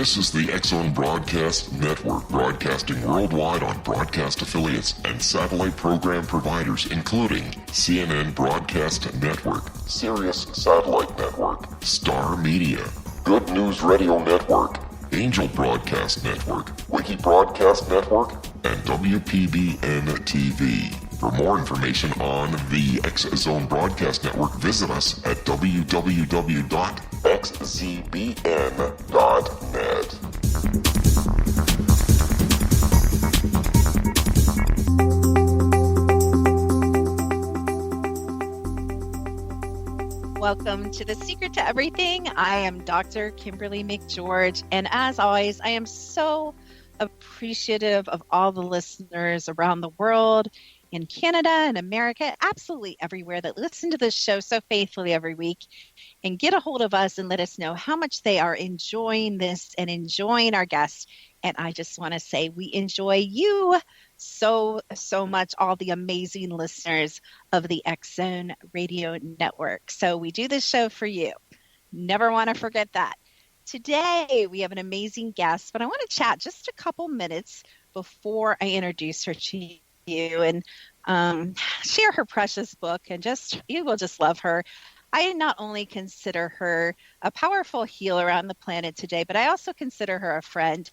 This is the X-Zone Broadcast Network, broadcasting worldwide on broadcast affiliates and satellite program providers, including CNN Broadcast Network, Sirius Satellite Network, Star Media, Good News Radio Network, Angel Broadcast Network, Wiki Broadcast Network, and WPBN TV. For more information on the X-Zone Broadcast Network, visit us at www.xzbn.net. Welcome to The Secret to Everything. I am Dr. Kimberly McGeorge, and as always, I am so appreciative of all the listeners around the world, in Canada and America, absolutely everywhere, that listen to this show so faithfully every week and get a hold of us and let us know how much they are enjoying this and enjoying our guests. And I just want to say we enjoy you so much, all the amazing listeners of the X-Zone Radio Network. So we do this show for you. Never want to forget that. Today we have an amazing guest, but I want to chat just a couple minutes before I introduce her to you and share her precious book, and you will just love her. I not only consider her a powerful healer on the planet today, but I also consider her a friend.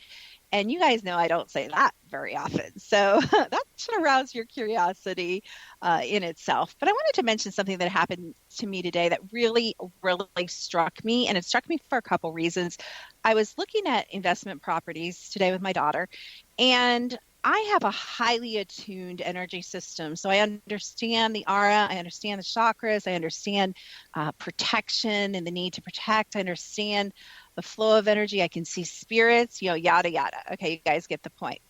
And you guys know I don't say that very often. So that should arouse your curiosity in itself. But I wanted to mention something that happened to me today that really struck me. And it struck me for a couple reasons. I was looking at investment properties today with my daughter, and I have a highly attuned energy system. So I understand the aura, I understand the chakras, I understand protection and the need to protect. I understand the flow of energy. I can see spirits, yada, yada. Okay, you guys get the point.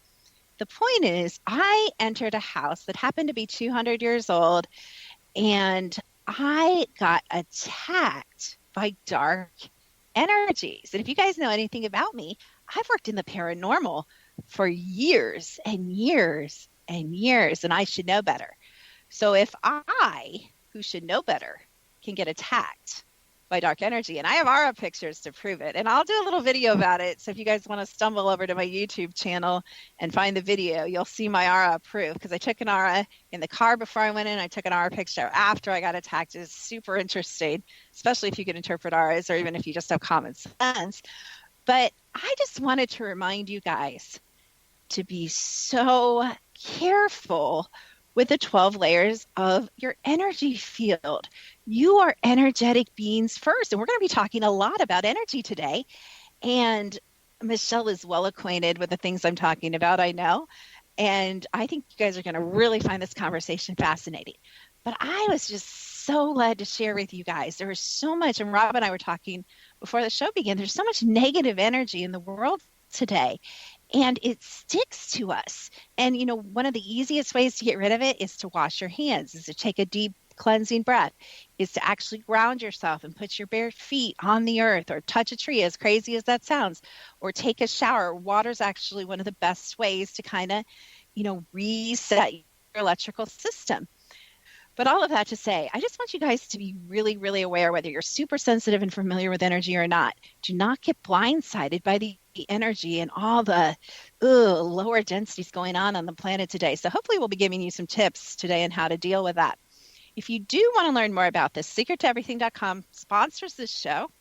The point is, I entered a house that happened to be 200 years old, and I got attacked by dark energies. And if you guys know anything about me, I've worked in the paranormal for years and years and years, and I should know better. So if I, who should know better, can get attacked by dark energy, and I have aura pictures to prove it, and I'll do a little video about it. So if you guys want to stumble over to my YouTube channel and find the video, you'll see my aura proof, because I took an aura in the car before I went in. I took an aura picture after I got attacked. It's super interesting, especially if you can interpret auras, or even if you just have common sense. But I just wanted to remind you guys to be so careful with the 12 layers of your energy field. You are energetic beings first, and we're going to be talking a lot about energy today. And Michelle is well acquainted with the things I'm talking about, I know. And I think you guys are going to really find this conversation fascinating. But I was just so led to share with you guys. There was so much, and Rob and I were talking before the show began, there's so much negative energy in the world today. And it sticks to us. And, one of the easiest ways to get rid of it is to wash your hands, is to take a deep cleansing breath, is to actually ground yourself and put your bare feet on the earth, or touch a tree, as crazy as that sounds, or take a shower. Water's actually one of the best ways to kind of, reset your electrical system. But all of that to say, I just want you guys to be really, really aware, whether you're super sensitive and familiar with energy or not. Do not get blindsided by the energy and all the lower densities going on the planet today. So hopefully we'll be giving you some tips today on how to deal with that. If you do want to learn more about this, secrettoeverything.com sponsors this show.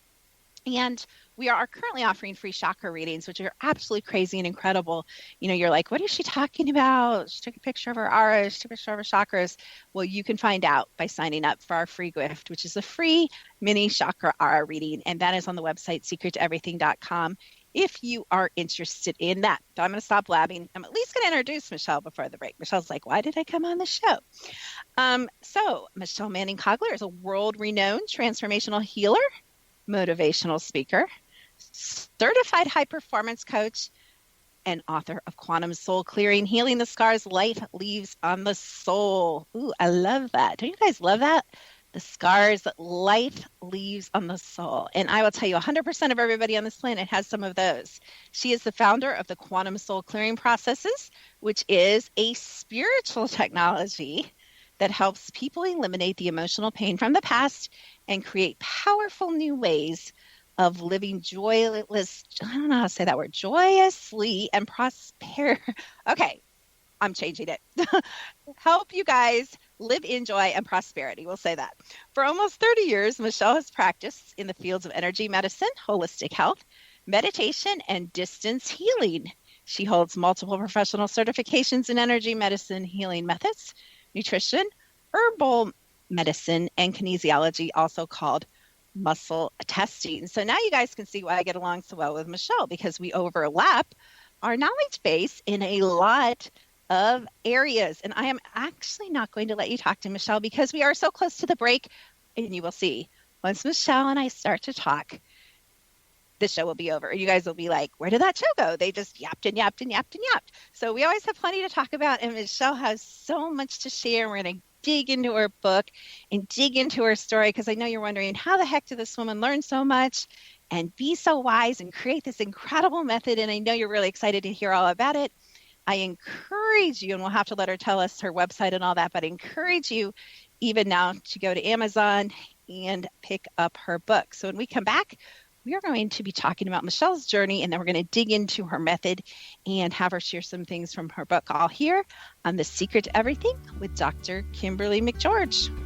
And we are currently offering free chakra readings, which are absolutely crazy and incredible. You're like, what is she talking about? She took a picture of her aura. She took a picture of her chakras. Well, you can find out by signing up for our free gift, which is a free mini chakra aura reading. And that is on the website, secrettoeverything.com, if you are interested in that. But I'm going to stop blabbing. I'm at least going to introduce Michelle before the break. Michelle's like, why did I come on the show? So Michelle Manning-Kogler is a world-renowned transformational healer, motivational speaker, certified high-performance coach, and author of Quantum Soul Clearing, Healing the Scars Life Leaves on the Soul. Ooh, I love that. Don't you guys love that? The scars that life leaves on the soul. And I will tell you, 100% of everybody on this planet has some of those. She is the founder of the Quantum Soul Clearing Processes, which is a spiritual technology that helps people eliminate the emotional pain from the past and create powerful new ways of living joyless, I don't know how to say that word, joyously and prosper. Okay, I'm changing it. Help you guys live in joy and prosperity. We'll say that. For almost 30 years, Michelle has practiced in the fields of energy medicine, holistic health, meditation, and distance healing. She holds multiple professional certifications in energy medicine healing methods, nutrition, herbal medicine, and kinesiology, also called muscle testing. So now you guys can see why I get along so well with Michelle, because we overlap our knowledge base in a lot of areas. And I am actually not going to let you talk to Michelle because we are so close to the break, and you will see once Michelle and I start to talk, the show will be over. You guys will be like, where did that show go? They just yapped and yapped and yapped and yapped. So we always have plenty to talk about, and Michelle has so much to share. We're going to dig into her book and dig into her story, because I know you're wondering, how the heck did this woman learn so much and be so wise and create this incredible method? And I know you're really excited to hear all about it. I encourage you, and we'll have to let her tell us her website and all that, but I encourage you even now to go to Amazon and pick up her book. So when we come back, we are going to be talking about Michelle's journey, and then we're going to dig into her method and have her share some things from her book, all here on The Secret to Everything with Dr. Kimberly McGeorge.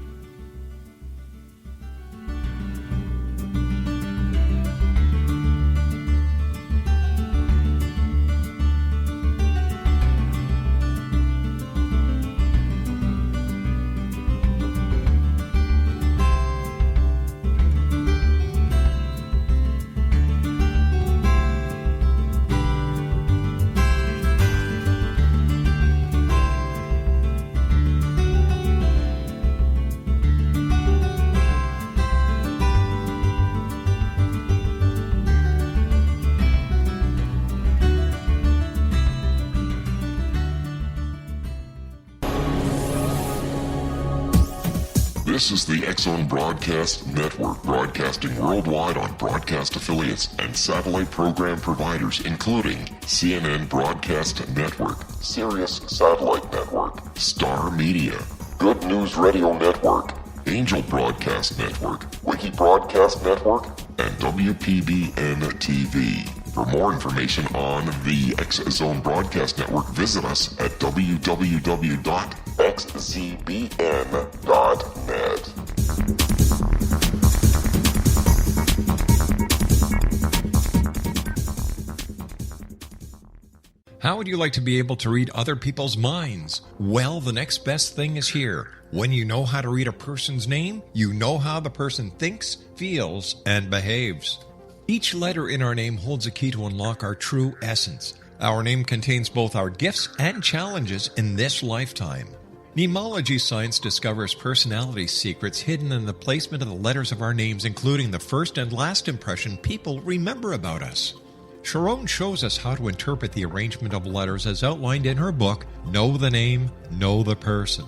This is the X-Zone Broadcast Network, broadcasting worldwide on broadcast affiliates and satellite program providers, including CNN Broadcast Network, Sirius Satellite Network, Star Media, Good News Radio Network, Angel Broadcast Network, Wiki Broadcast Network, and WPBN TV. For more information on the X-Zone Broadcast Network, visit us at www.xzbn.net. How would you like to be able to read other people's minds? Well, the next best thing is here. When you know how to read a person's name, you know how the person thinks, feels, and behaves. Each letter in our name holds a key to unlock our true essence. Our name contains both our gifts and challenges in this lifetime. Mnemology science discovers personality secrets hidden in the placement of the letters of our names, including the first and last impression people remember about us. Sharon shows us how to interpret the arrangement of letters as outlined in her book, Know the Name, Know the Person.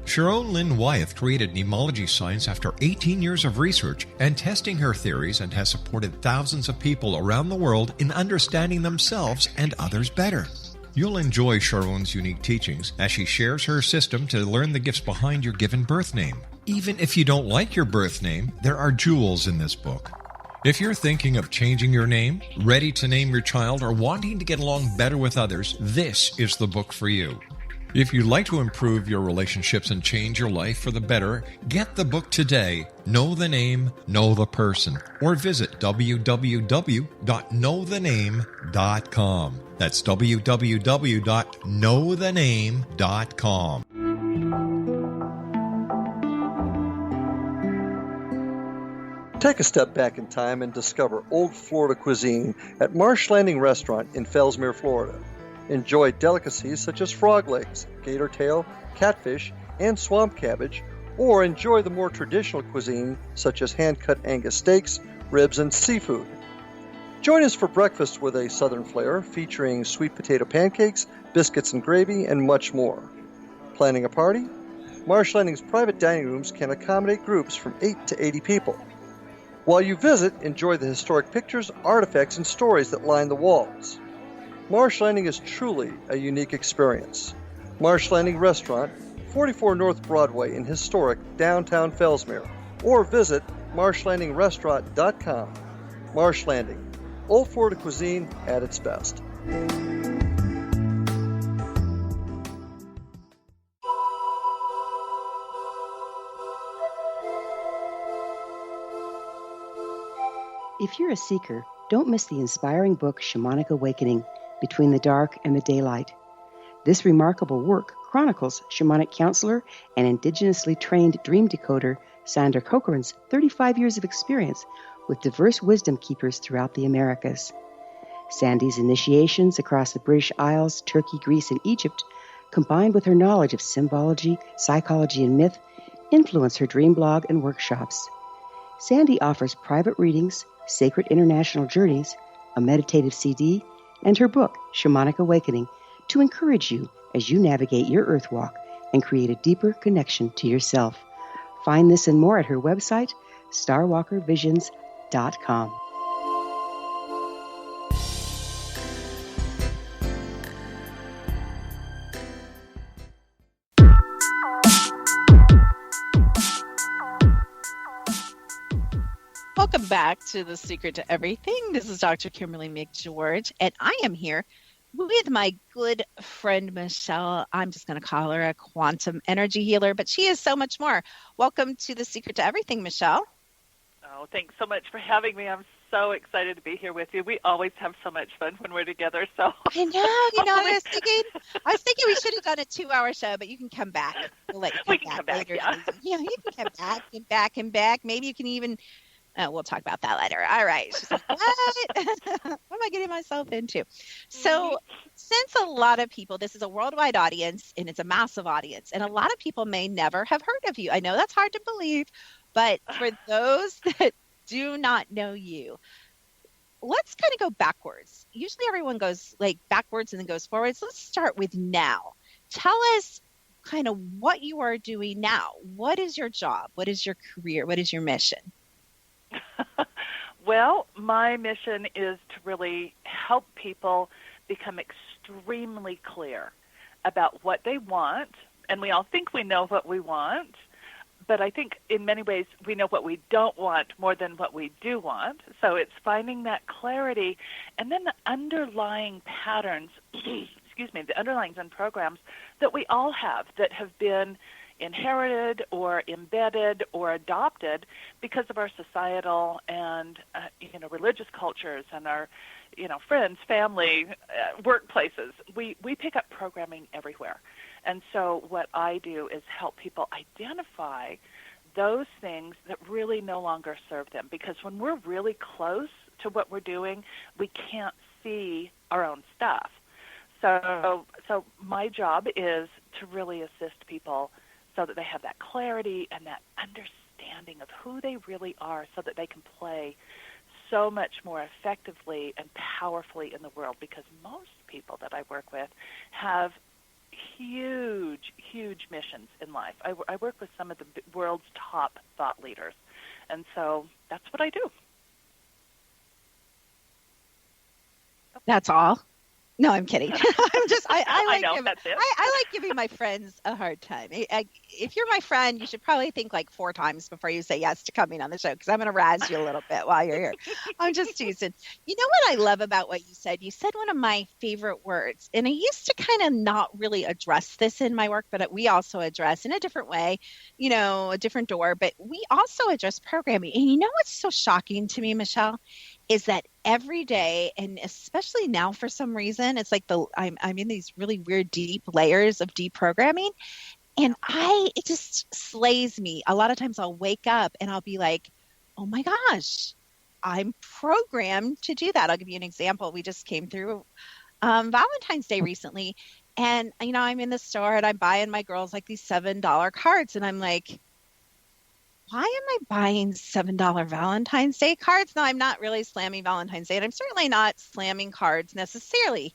Sharon Lynn Wyeth created mnemology science after 18 years of research and testing her theories, and has supported thousands of people around the world in understanding themselves and others better. You'll enjoy Sharon's unique teachings as she shares her system to learn the gifts behind your given birth name. Even if you don't like your birth name, there are jewels in this book. If you're thinking of changing your name, ready to name your child, or wanting to get along better with others, this is the book for you. If you'd like to improve your relationships and change your life for the better, get the book today, Know the Name, Know the Person, or visit www.knowthename.com. That's www.knowthename.com. Take a step back in time and discover old Florida cuisine at Marsh Landing Restaurant in Fellsmere, Florida. Enjoy delicacies such as frog legs, gator tail, catfish, and swamp cabbage, or enjoy the more traditional cuisine such as hand-cut Angus steaks, ribs, and seafood. Join us for breakfast with a southern flair featuring sweet potato pancakes, biscuits and gravy, and much more. Planning a party? Marsh Landing's private dining rooms can accommodate groups from 8 to 80 people. While you visit, enjoy the historic pictures, artifacts, and stories that line the walls. Marsh Landing is truly a unique experience. Marsh Landing Restaurant, 44 North Broadway in historic downtown Fellsmere, or visit marshlandingrestaurant.com. Marsh Landing, Old Florida cuisine at its best. If you're a seeker, don't miss the inspiring book Shamanic Awakening, Between the Dark and the Daylight. This remarkable work chronicles shamanic counselor and indigenously trained dream decoder Sandra Cochran's 35 years of experience with diverse wisdom keepers throughout the Americas. Sandy's initiations across the British Isles, Turkey, Greece, and Egypt, combined with her knowledge of symbology, psychology, and myth, influence her dream blog and workshops. Sandy offers private readings, sacred international journeys, a meditative CD, and her book, Shamanic Awakening, to encourage you as you navigate your earth walk and create a deeper connection to yourself. Find this and more at her website, starwalkervisions.com. Welcome back to The Secret to Everything. This is Dr. Kimberly McGeorge, and I am here with my good friend, Michelle. I'm just going to call her a quantum energy healer, but she is so much more. Welcome to The Secret to Everything, Michelle. Oh, thanks so much for having me. I'm so excited to be here with you. We always have so much fun when we're together. So I know, I was thinking we should have done a 2-hour show, but you can come back. We'll let you come back later. Yeah, you can come back. Maybe you can even we'll talk about that later. All right. She's like, what? What am I getting myself into? So since a lot of people, this is a worldwide audience and it's a massive audience, and a lot of people may never have heard of you. I know that's hard to believe, but for those that do not know you, let's kind of go backwards. Usually everyone goes like backwards and then goes forwards. Let's start with now. Tell us kind of what you are doing now. What is your job? What is your career? What is your mission? Well, my mission is to really help people become extremely clear about what they want. And we all think we know what we want, but I think in many ways we know what we don't want more than what we do want. So it's finding that clarity, and then the underlying patterns, the underlying programs that we all have that have been inherited or embedded or adopted because of our societal and religious cultures and our friends, family, workplaces. We pick up programming everywhere. And so what I do is help people identify those things that really no longer serve them, because when we're really close to what we're doing, we can't see our own stuff. So my job is to really assist people so that they have that clarity and that understanding of who they really are, so that they can play so much more effectively and powerfully in the world, because most people that I work with have huge, huge missions in life. I work with some of the world's top thought leaders, and so that's what I do. That's all? No, I'm kidding. I like giving my friends a hard time. If you're my friend, you should probably think like 4 times before you say yes to coming on the show, because I'm going to razz you a little bit while you're here. I'm just teasing. You know what I love about what you said? You said one of my favorite words, and I used to kind of not really address this in my work, but we also address in a different way, a different door, but we also address programming. And you know what's so shocking to me, Michelle, is that every day, and especially now for some reason, it's like I'm in these really weird deep layers of deprogramming, and it just slays me. A lot of times I'll wake up and I'll be like, oh my gosh, I'm programmed to do that. I'll give you an example. We just came through Valentine's Day recently, and I'm in the store and I'm buying my girls like these $7 cards, and I'm like, why am I buying $7 Valentine's Day cards? No, I'm not really slamming Valentine's Day, and I'm certainly not slamming cards necessarily.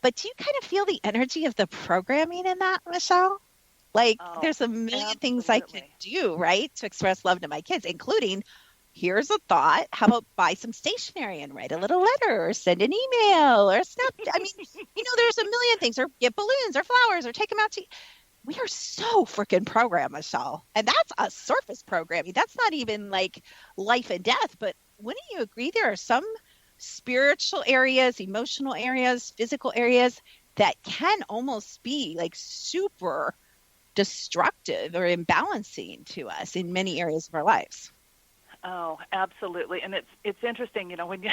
But do you kind of feel the energy of the programming in that, Michelle? Like, there's a million things I could do, right, to express love to my kids, including, here's a thought, how about buy some stationery and write a little letter or send an email or snap. I mean, there's a million things, or get balloons or flowers or take them out to. We are so freaking programmed, Michelle. And that's a surface programming. That's not even like life and death, but wouldn't you agree there are some spiritual areas, emotional areas, physical areas that can almost be like super destructive or imbalancing to us in many areas of our lives? Oh, absolutely. And it's interesting, when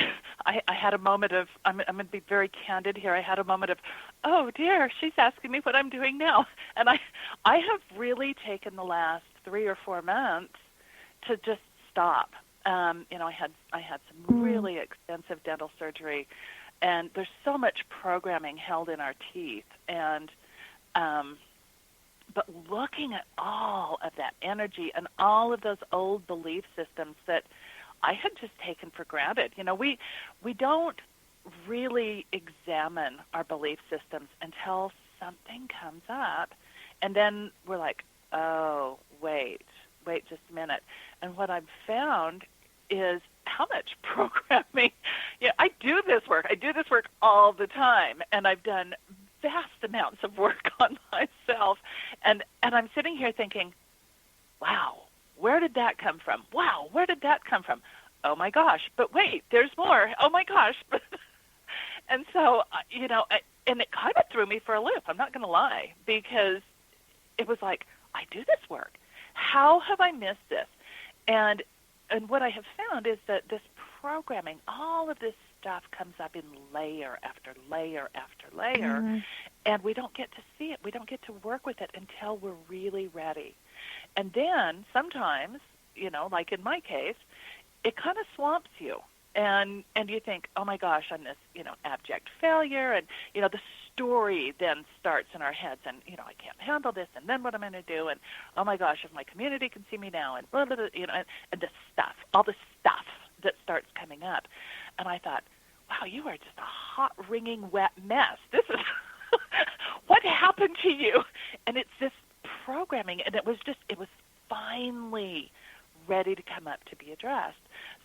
I had a moment of, I'm going to be very candid here. I had a moment of, oh dear, she's asking me what I'm doing now. And I have really taken the last 3 or 4 months to just stop. I had some really extensive dental surgery, and there's so much programming held in our teeth. And, but looking at all of that energy and all of those old belief systems that I had just taken for granted. We don't really examine our belief systems until something comes up, and then we're like, oh, wait just a minute. And what I've found is how much programming, I do this work all the time, and I've done vast amounts of work on myself, and I'm sitting here thinking, wow, where did that come from? Wow, where did that come from? Oh my gosh, but wait, there's more. Oh my gosh. And so, and it kind of threw me for a loop, I'm not going to lie, because it was like, I do this work. How have I missed this? And what I have found is that this programming, all of this stuff comes up in layer after layer after layer, and we don't get to see it. We don't get to work with it until we're really ready. And then sometimes, like in my case, it kind of swamps you. And you think, oh my gosh, I'm this, abject failure, and the story then starts in our heads, and I can't handle this, and then what am I going to do? And oh my gosh, if my community can see me now, and blah, blah, blah, and the stuff, all the stuff that starts coming up. And I thought, wow, you are just a hot, wringing, wet mess. This is what happened to you? And it's this programming, and it was finally ready to come up to be addressed.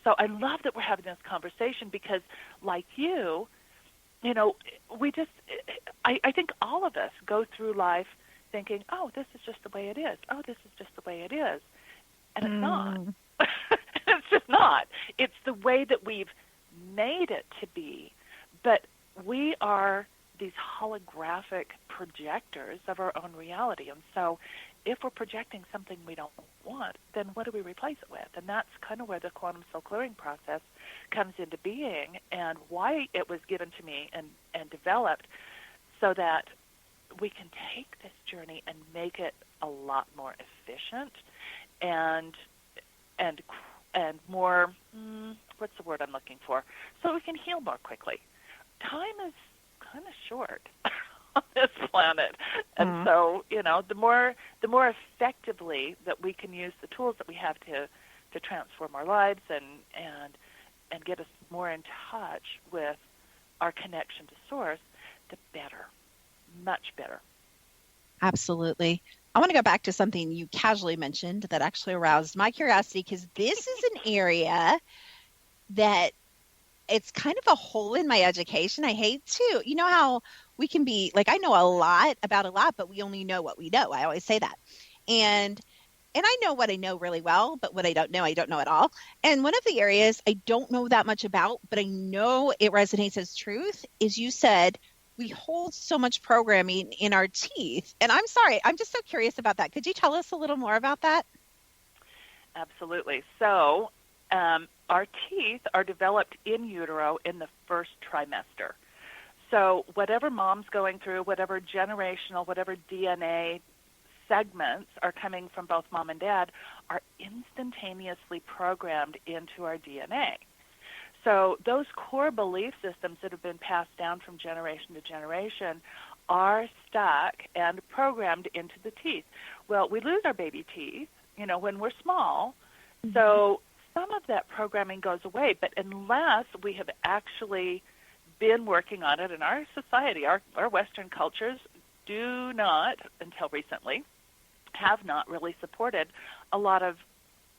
So I love that we're having this conversation because, like you, we just, I think all of us go through life thinking, oh, this is just the way it is. Oh, this is just the way it is. And it's not. It's just not. It's the way that we've made it to be. But we are these holographic projectors of our own reality. And so if we're projecting something we don't want, then what do we replace it with? And that's kind of where the quantum soul clearing process comes into being, and why it was given to me and developed, so that we can take this journey and make it a lot more efficient and more, what's the word I'm looking for? So we can heal more quickly. Time is kind of short on this planet. And so, the more effectively that we can use the tools that we have to transform our lives and get us more in touch with our connection to Source, the better. Much better. Absolutely. I want to go back to something you casually mentioned that actually aroused my curiosity, because this is an area that it's kind of a hole in my education. I hate to, how we can be like, I know a lot about a lot, but we only know what we know. I always say that. And I know what I know really well, but what I don't know at all. And one of the areas I don't know that much about, but I know it resonates as truth, is you said we hold so much programming in our teeth. And I'm sorry, I'm just so curious about that. Could you tell us a little more about that? Absolutely. So our teeth are developed in utero in the first trimester. So whatever mom's going through, whatever generational, whatever DNA segments are coming from both mom and dad are instantaneously programmed into our DNA. So those core belief systems that have been passed down from generation to generation are stuck and programmed into the teeth. Well, we lose our baby teeth, when we're small. Mm-hmm. So some of that programming goes away, but unless we have actually been working on it in our society, our Western cultures do not, until recently, have not really supported a lot of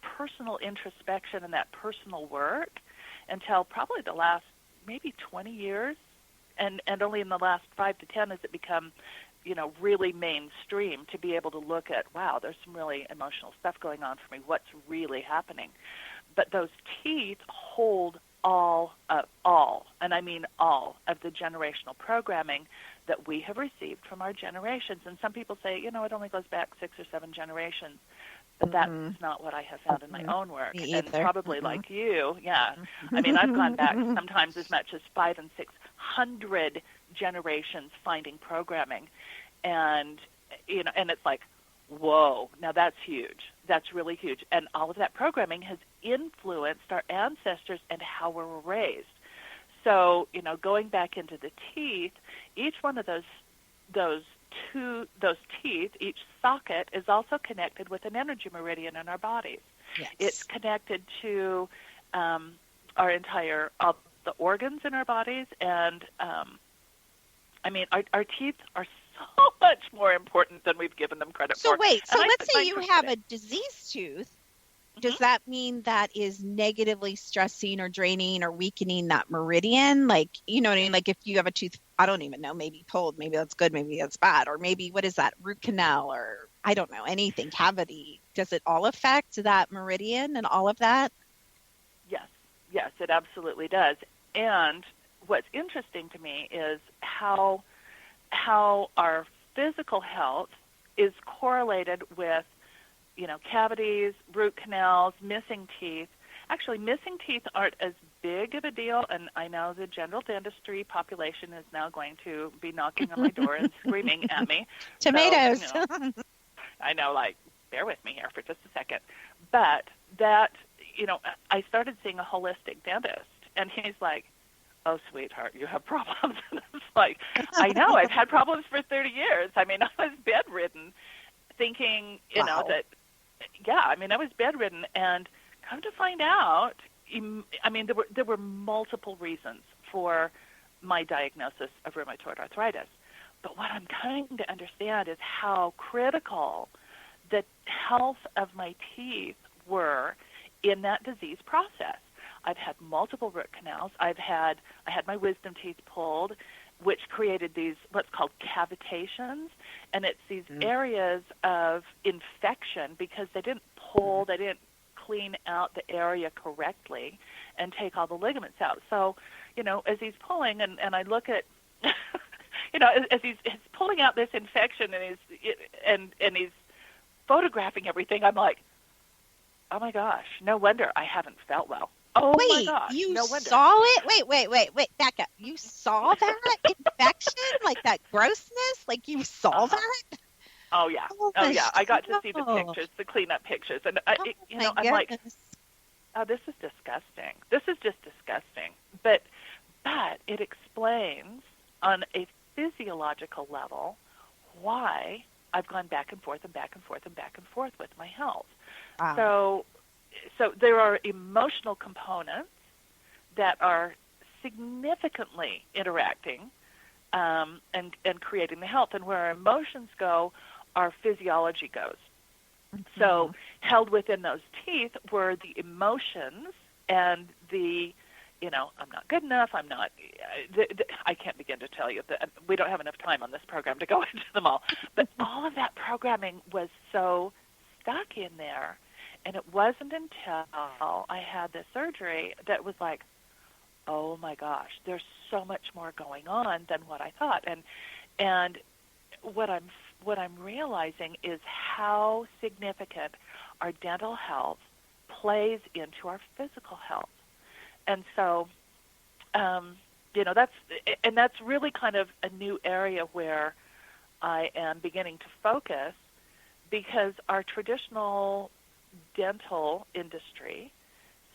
personal introspection and that personal work until probably the last maybe 20 years, and only in the last 5 to 10 has it become, really mainstream to be able to look at, wow, there's some really emotional stuff going on for me. What's really happening? but those teeth hold all, and I mean all, of the generational programming that we have received from our generations. And some people say, it only goes back 6 or 7 generations. But that's not what I have found in my own work. And probably like you, yeah. I mean, I've gone back sometimes as much as 500 and 600 generations finding programming. And, and it's like, whoa, now that's huge. That's really huge. And all of that programming has influenced our ancestors and how we were raised. So, going back into the teeth, each one of those teeth, each socket is also connected with an energy meridian in our bodies. Yes. It's connected to all the organs in our bodies, and our teeth are so much more important than we've given them credit for. So let's say you have a diseased tooth. Does that mean that is negatively stressing or draining or weakening that meridian? Like, you know what I mean? Like if you have a tooth, I don't even know, maybe pulled, maybe that's good, maybe that's bad, or maybe what is that, root canal, or I don't know, anything, cavity. Does it all affect that meridian and all of that? Yes, it absolutely does. And what's interesting to me is how our physical health is correlated with cavities, root canals, missing teeth. Actually, missing teeth aren't as big of a deal, and I know the general dentistry population is now going to be knocking on my door and screaming at me. Tomatoes. So, I know, like, bear with me here for just a second. But that, I started seeing a holistic dentist, and he's like, oh, sweetheart, you have problems. And it's like, I know, I've had problems for 30 years. I mean, I was bedridden thinking, that, I was bedridden, and come to find out, there were multiple reasons for my diagnosis of rheumatoid arthritis. But what I'm coming to understand is how critical the health of my teeth were in that disease process. I've had multiple root canals. I had my wisdom teeth pulled, which created these what's called cavitations, and it's these areas of infection because they didn't clean out the area correctly and take all the ligaments out. So, as he's pulling, and I look at, as he's pulling out this infection and he's photographing everything, I'm like, oh my gosh, no wonder I haven't felt well. Oh my gosh, you no wonder. Saw it? Wait, back up. You saw that infection? Like that grossness? Like you saw that? Oh yeah. I got to see the pictures, the cleanup pictures. And I'm like, oh, this is disgusting. This is just disgusting. But it explains on a physiological level why I've gone back and forth and back and forth and back and forth with my health. Wow. So there are emotional components that are significantly interacting and creating the health. And where our emotions go, our physiology goes. Mm-hmm. So held within those teeth were the emotions and the, I'm not good enough, I'm not, I can't begin to tell you that we don't have enough time on this program to go into them all. But all of that programming was so stuck in there. And it wasn't until I had this surgery that was like, oh my gosh, there's so much more going on than what I thought. And what I'm realizing is how significant our dental health plays into our physical health. And so, that's really kind of a new area where I am beginning to focus, because our traditional dental industry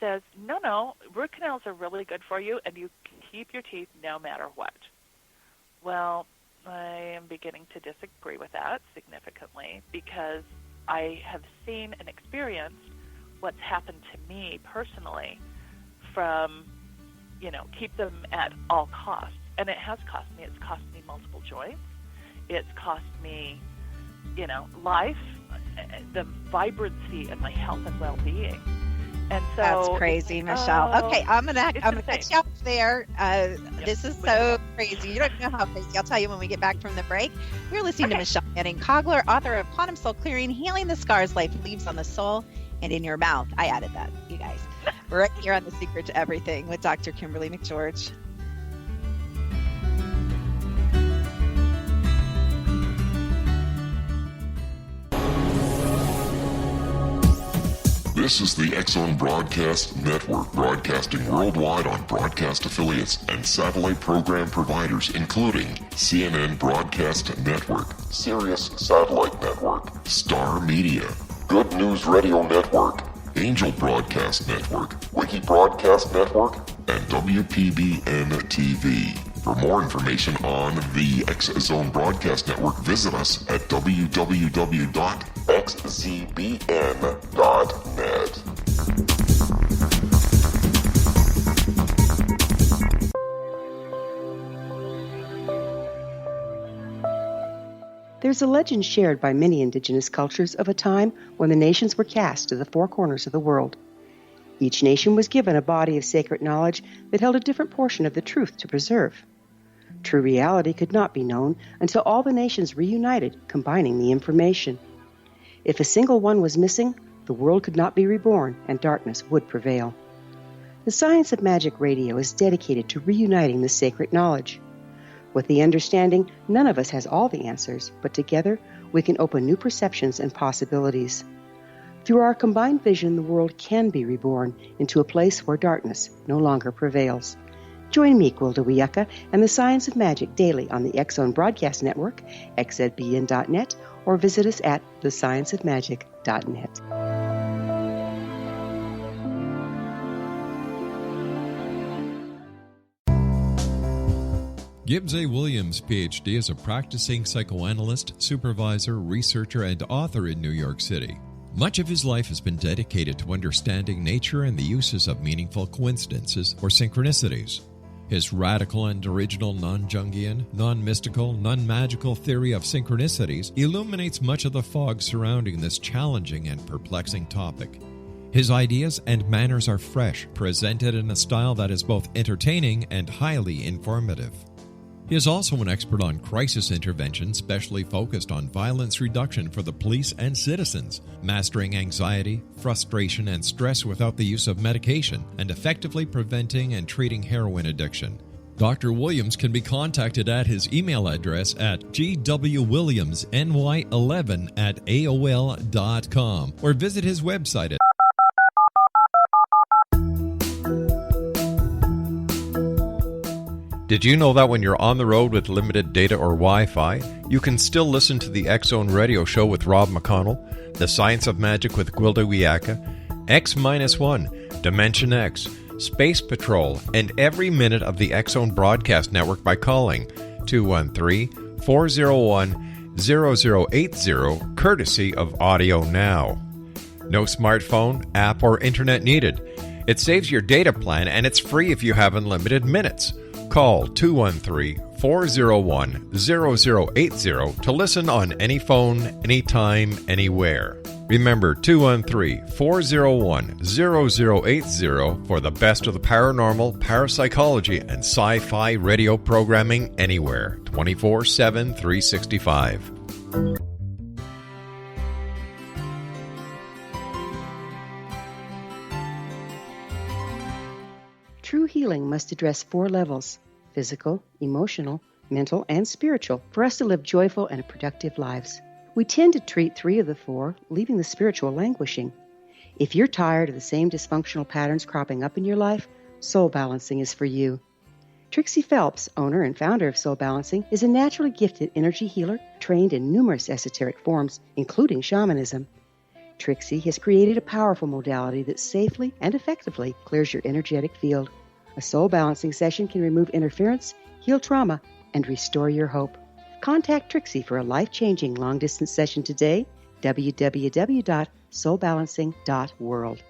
says, no, root canals are really good for you, and you keep your teeth no matter what. Well, I am beginning to disagree with that significantly, because I have seen and experienced what's happened to me personally from, keep them at all costs. And it has cost me. It's cost me multiple joints. It's cost me, life, the vibrancy of my health and well-being. And so that's crazy, Michelle. Okay, I'm gonna cut you off there. This is so crazy. You don't know how crazy. I'll tell you when we get back from the break. You're listening to Michelle Manning-Kogler, author of Quantum Soul Clearing: Healing the Scars Life Leaves on the Soul and in Your Mouth. I added that, you guys. Right here on The Secret to Everything with Dr. Kimberly McGeorge. This is the X-Zone Broadcast Network, broadcasting worldwide on broadcast affiliates and satellite program providers, including CNN Broadcast Network, Sirius Satellite Network, Star Media, Good News Radio Network, Angel Broadcast Network, Wiki Broadcast Network, and WPBN TV. For more information on the X-Zone Broadcast Network, visit us at www.xzbn.net. There's a legend shared by many indigenous cultures of a time when the nations were cast to the four corners of the world. Each nation was given a body of sacred knowledge that held a different portion of the truth to preserve. True reality could not be known until all the nations reunited, combining the information. If a single one was missing, the world could not be reborn and darkness would prevail. The Science of Magic Radio is dedicated to reuniting the sacred knowledge. With the understanding, none of us has all the answers, but together we can open new perceptions and possibilities. Through our combined vision, the world can be reborn into a place where darkness no longer prevails. Join me, Gwilda Wiyaka, and the Science of Magic daily on the X-Zone Broadcast Network, xzbn.net, or visit us at thescienceofmagic.net. Gibbs A. Williams, Ph.D., is a practicing psychoanalyst, supervisor, researcher, and author in New York City. Much of his life has been dedicated to understanding nature and the uses of meaningful coincidences or synchronicities. His radical and original non-Jungian, non-mystical, non-magical theory of synchronicities illuminates much of the fog surrounding this challenging and perplexing topic. His ideas and manners are fresh, presented in a style that is both entertaining and highly informative. He is also an expert on crisis intervention, specially focused on violence reduction for the police and citizens, mastering anxiety, frustration, and stress without the use of medication, and effectively preventing and treating heroin addiction. Dr. Williams can be contacted at his email address at gwwilliamsny11@aol.com or visit his website at Did you know that when you're on the road with limited data or Wi-Fi, you can still listen to the X-Zone Radio Show with Rob McConnell, The Science of Magic with Gwilda Wiyaka, X-1, Dimension X, Space Patrol, and every minute of the X-Zone Broadcast Network by calling 213-401-0080, courtesy of Audio Now. No smartphone, app, or internet needed. It saves your data plan and it's free if you have unlimited minutes. Call 213-401-0080 to listen on any phone, anytime, anywhere. Remember 213-401-0080 for the best of the paranormal, parapsychology, and sci-fi radio programming anywhere, 24/7, 365. True healing must address 4 levels: physical, emotional, mental, and spiritual, for us to live joyful and productive lives. We tend to treat 3 of the 4, leaving the spiritual languishing. If you're tired of the same dysfunctional patterns cropping up in your life, Soul Balancing is for you. Trixie Phelps, owner and founder of Soul Balancing, is a naturally gifted energy healer trained in numerous esoteric forms, including shamanism. Trixie has created a powerful modality that safely and effectively clears your energetic field. A soul balancing session can remove interference, heal trauma, and restore your hope. Contact Trixie for a life-changing long-distance session today, www.soulbalancing.world.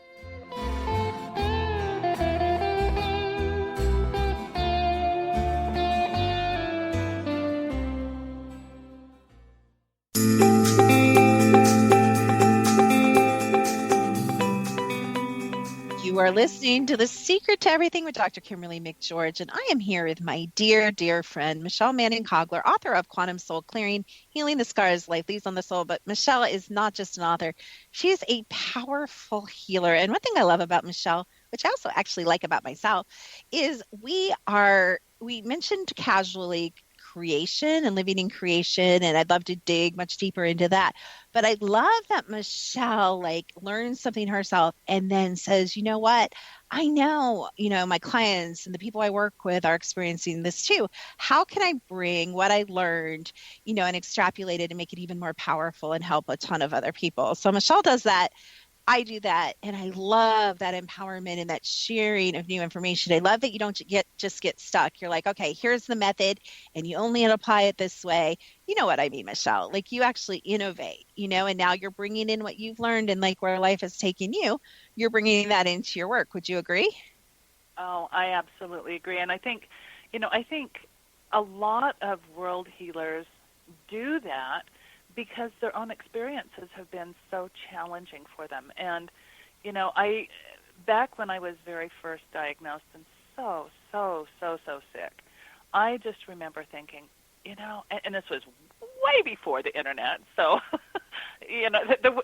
You are listening to The Secret to Everything with Dr. Kimberly McGeorge, and I am here with my dear, dear friend, Michelle Manning-Kogler, author of Quantum Soul Clearing, Healing the Scars Life Leaves on the Soul. But Michelle is not just an author. She is a powerful healer. And one thing I love about Michelle, which I also actually like about myself, is we mentioned casually creation and living in creation, and I'd love to dig much deeper into that. But I love that Michelle learns something herself and then says, you know what? I know, my clients and the people I work with are experiencing this too. How can I bring what I learned, and extrapolate it and make it even more powerful and help a ton of other people? So Michelle does that. I do that, and I love that empowerment and that sharing of new information. I love that you don't just get stuck. You're like, okay, here's the method, and you only apply it this way. You know what I mean, Michelle? You actually innovate, and now you're bringing in what you've learned and where life has taken you. You're bringing that into your work. Would you agree? Oh, I absolutely agree. And I think a lot of world healers do that because their own experiences have been so challenging for them. And, back when I was very first diagnosed and so sick, I just remember thinking, and this was way before the internet, so,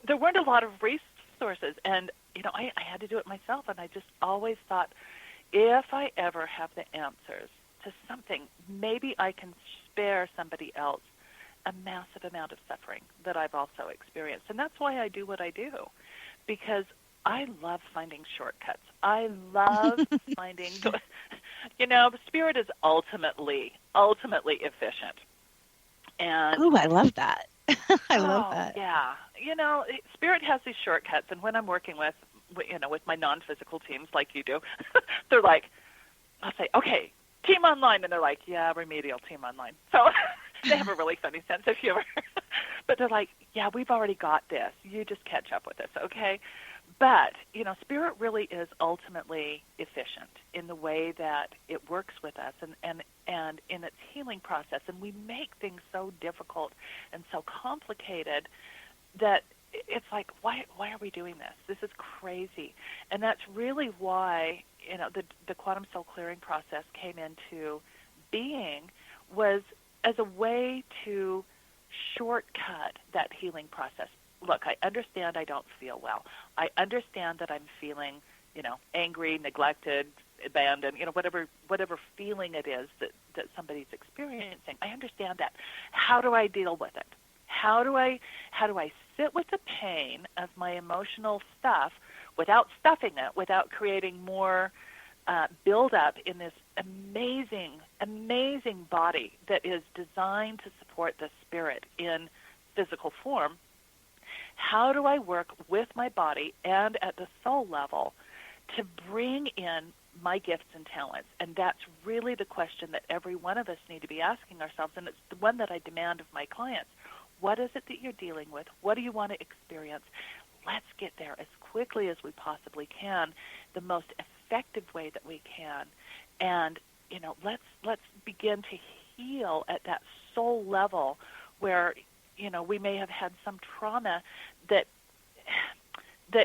there weren't a lot of resources. And, I had to do it myself. And I just always thought, if I ever have the answers to something, maybe I can spare somebody else a massive amount of suffering that I've also experienced. And that's why I do what I do, because I love finding shortcuts. I love finding, spirit is ultimately efficient. And oh, I love that. I love that. Yeah. Spirit has these shortcuts. And when I'm working with my non-physical teams like you do, they're like, I'll say, okay, team online. And they're like, yeah, remedial team online. So they have a really funny sense of humor. But they're like, yeah, we've already got this. You just catch up with us, okay? But, spirit really is ultimately efficient in the way that it works with us and in its healing process. And we make things so difficult and so complicated that it's like, why are we doing this? This is crazy. And that's really why, the quantum soul clearing process came into being, was as a way to shortcut that healing process. Look, I understand I don't feel well. I understand that I'm feeling, angry, neglected, abandoned, whatever feeling it is that somebody's experiencing. I understand that. How do I deal with it? How do I sit with the pain of my emotional stuff without stuffing it, without creating more buildup in this amazing body that is designed to support the spirit in physical form? How do I work with my body and at the soul level to bring in my gifts and talents? And that's really the question that every one of us need to be asking ourselves, and it's the one that I demand of my clients. What is it that you're dealing with? What do you want to experience? Let's get there as quickly as we possibly can, the most effective way that we can. And, let's begin to heal at that soul level where, we may have had some trauma that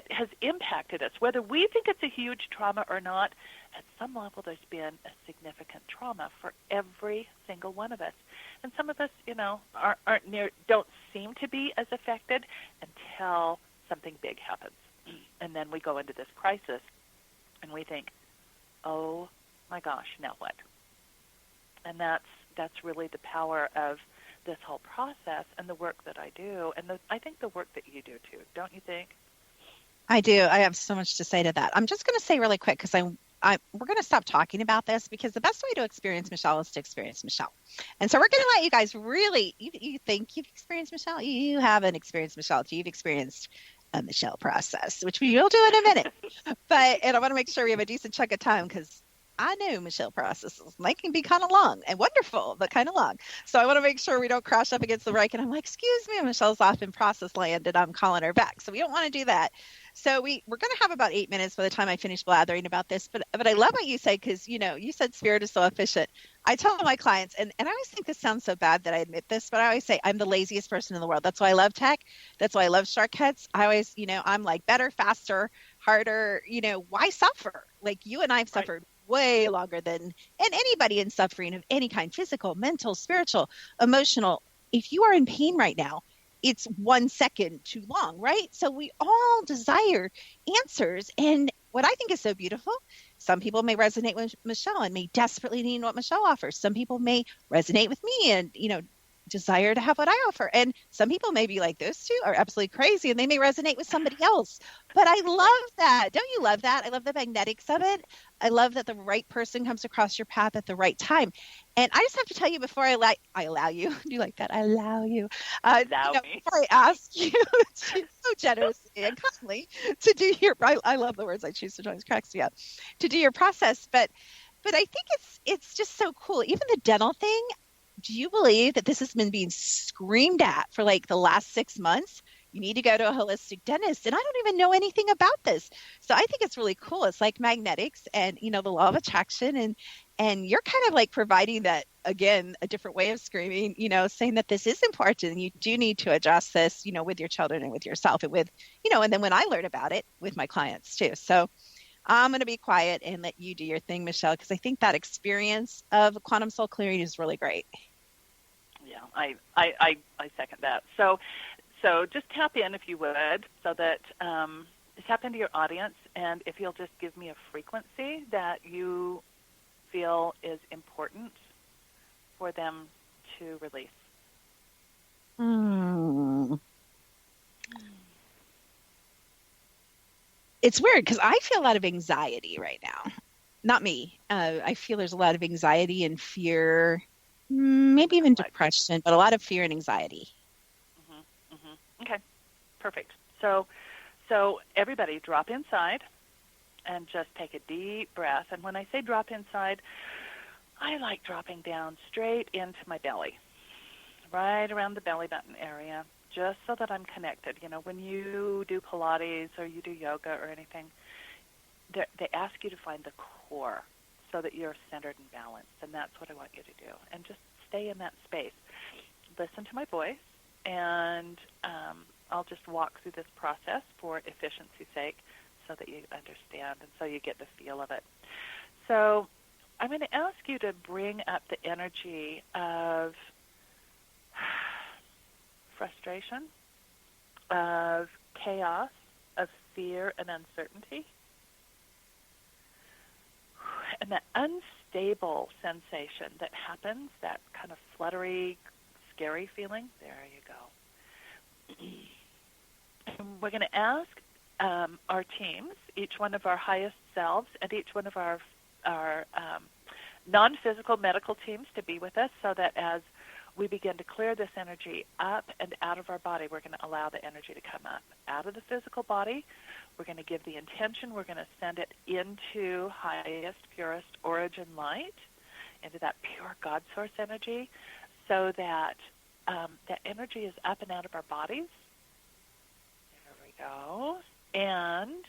has impacted us. Whether we think it's a huge trauma or not, at some level there's been a significant trauma for every single one of us. And some of us, don't seem to be as affected until something big happens. And then we go into this crisis and we think, oh my gosh, now what? And that's really the power of this whole process and the work that I do, and I think the work that you do too, don't you think? I do. I have so much to say to that. I'm just going to say really quick, because we're going to stop talking about this, because the best way to experience Michelle is to experience Michelle. And so we're going to let you guys really, you think you've experienced Michelle? You haven't experienced Michelle. You've experienced a Michelle process, which we will do in a minute. And I want to make sure we have a decent chunk of time, because I know Michelle processes. They can be kind of long and wonderful, but kind of long. So I want to make sure we don't crash up against the mic and I'm like, excuse me, Michelle's off in process land and I'm calling her back. So we don't want to do that. So we're going to have about 8 minutes by the time I finish blathering about this. But I love what you say, because, you said spirit is so efficient. I tell my clients, and I always think this sounds so bad that I admit this, but I always say I'm the laziest person in the world. That's why I love tech. That's why I love shortcuts. I always, I'm like better, faster, harder. Why suffer? Like you and I have suffered way longer than anybody in suffering of any kind, physical, mental, spiritual, emotional. If you are in pain right now, it's 1 second too long, right? So we all desire answers, and what I think is so beautiful, some people may resonate with Michelle and may desperately need what Michelle offers. Some people may resonate with me and, desire to have what I offer. And some people may be like, those two are absolutely crazy, and they may resonate with somebody else. But I love that. Don't you love that? I love the magnetics of it. I love that the right person comes across your path at the right time. And I just have to tell you before I allow you. Do you like that? I allow you. Allow me. Before I ask you so generously and kindly to do your, I love the words I choose, sometimes cracks me up, to do your process. But I think it's just so cool. Even the dental thing, do you believe that this has been being screamed at for like the last 6 months? You need to go to a holistic dentist. And I don't even know anything about this. So I think it's really cool. It's like magnetics and, the law of attraction. And you're kind of like providing that, again, a different way of screaming, saying that this is important and you do need to adjust this, with your children and with yourself and with, and then when I learn about it with my clients too. So I'm going to be quiet and let you do your thing, Michelle, because I think that experience of quantum soul clearing is really great. Yeah, I second that. So just tap in if you would, so that tap into your audience, and if you'll just give me a frequency that you feel is important for them to release. It's weird because I feel a lot of anxiety right now. Not me. I feel there's a lot of anxiety and fear, maybe even depression, but a lot of fear and anxiety. Okay, perfect. So everybody drop inside and just take a deep breath. And when I say drop inside, I like dropping down straight into my belly, right around the belly button area, just so that I'm connected. When you do Pilates or you do yoga or anything, they ask you to find the core so that you're centered and balanced, and that's what I want you to do. And just stay in that space. Listen to my voice, and I'll just walk through this process for efficiency's sake so that you understand and so you get the feel of it. So I'm going to ask you to bring up the energy of frustration, of chaos, of fear and uncertainty, and that unstable sensation that happens, that kind of fluttery, scary feeling. There you go. And we're going to ask our teams, each one of our highest selves, and each one of our non-physical medical teams to be with us, so that as we begin to clear this energy up and out of our body, we're going to allow the energy to come up out of the physical body. We're going to give the intention. We're going to send it into highest, purest origin light, into that pure God source energy, so that that energy is up and out of our bodies. There we go. And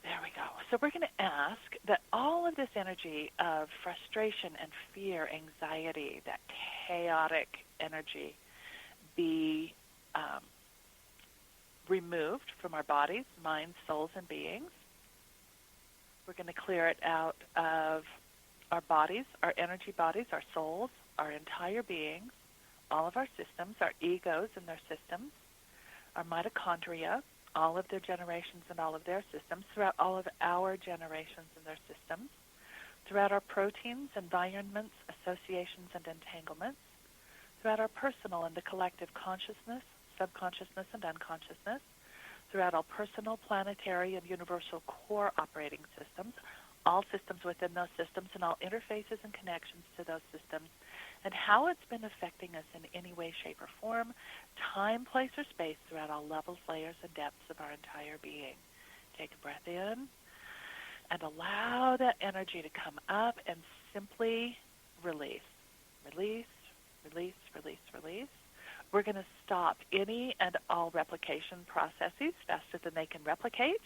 there we go. So we're going to ask that all of this energy of frustration and fear, anxiety, that chaotic energy, be removed from our bodies, minds, souls, and beings. We're going to clear it out of our bodies, our energy bodies, our souls, our entire beings, all of our systems, our egos and their systems, our mitochondria, all of their generations and all of their systems, throughout all of our generations and their systems, throughout our proteins, environments, associations, and entanglements, throughout our personal and the collective consciousness, subconsciousness, and unconsciousness, throughout all personal, planetary, and universal core operating systems, all systems within those systems, and all interfaces and connections to those systems, and how it's been affecting us in any way, shape, or form, time, place, or space, throughout all levels, layers, and depths of our entire being. Take a breath in and allow that energy to come up and simply release. Release, release, release, release. We're going to stop any and all replication processes faster than they can replicate.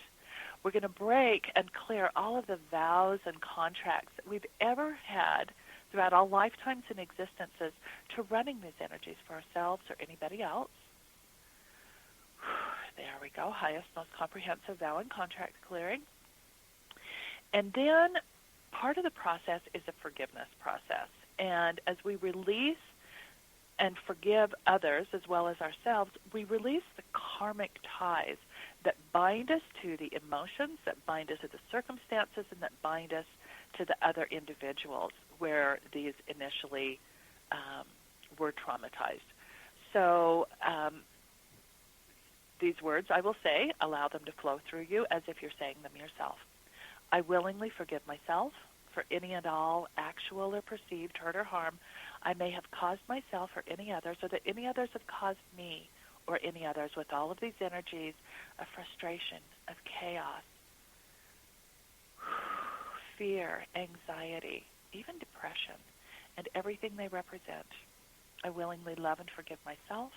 We're going to break and clear all of the vows and contracts that we've ever had throughout all lifetimes and existences to running these energies for ourselves or anybody else. There we go. Highest, most comprehensive vow and contract clearing. And then part of the process is a forgiveness process. And as we release and forgive others as well as ourselves, we release the karmic ties that bind us to the emotions, that bind us to the circumstances, and that bind us to the other individuals where these initially were traumatized. So these words, I will say, allow them to flow through you as if you're saying them yourself. I willingly forgive myself for any and all actual or perceived hurt or harm I may have caused myself or any others, or that any others have caused me or any others, with all of these energies of frustration, of chaos, fear, anxiety, even depression, and everything they represent. I willingly love and forgive myself.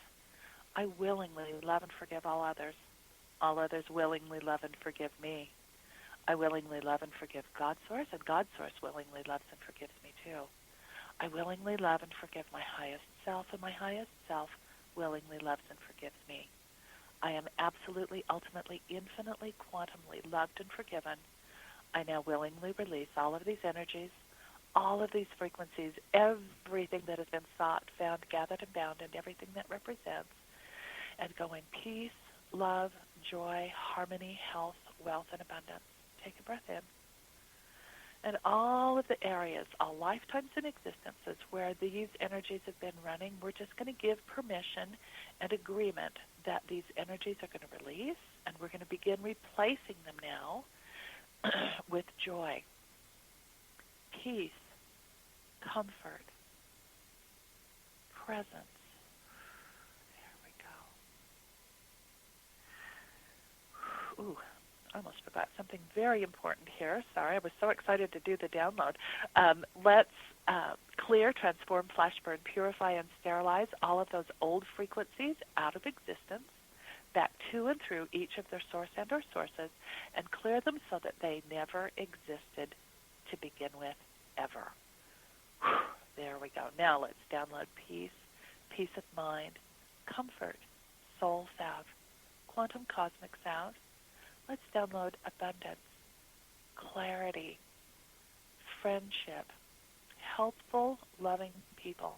I willingly love and forgive all others. All others willingly love and forgive me. I willingly love and forgive God Source, and God Source willingly loves and forgives me too. I willingly love and forgive my highest self, and my highest self willingly loves and forgives me. I am absolutely, ultimately, infinitely, quantumly loved and forgiven. I now willingly release all of these energies, all of these frequencies, everything that has been sought, found, gathered, and bound, and everything that represents, and go in peace, love, joy, harmony, health, wealth, and abundance. Take a breath in. And all of the areas, all lifetimes and existences where these energies have been running, we're just going to give permission and agreement that these energies are going to release, and we're going to begin replacing them now with joy, peace, comfort, presence. There we go. Ooh. I almost forgot something very important here. Sorry, I was so excited to do the download. Let's clear, transform, flash burn, purify, and sterilize all of those old frequencies out of existence, back to and through each of their source and or sources, and clear them so that they never existed to begin with, ever. There we go. Now let's download peace, peace of mind, comfort, soul salve, quantum cosmic salve. Let's download abundance, clarity, friendship, helpful, loving people.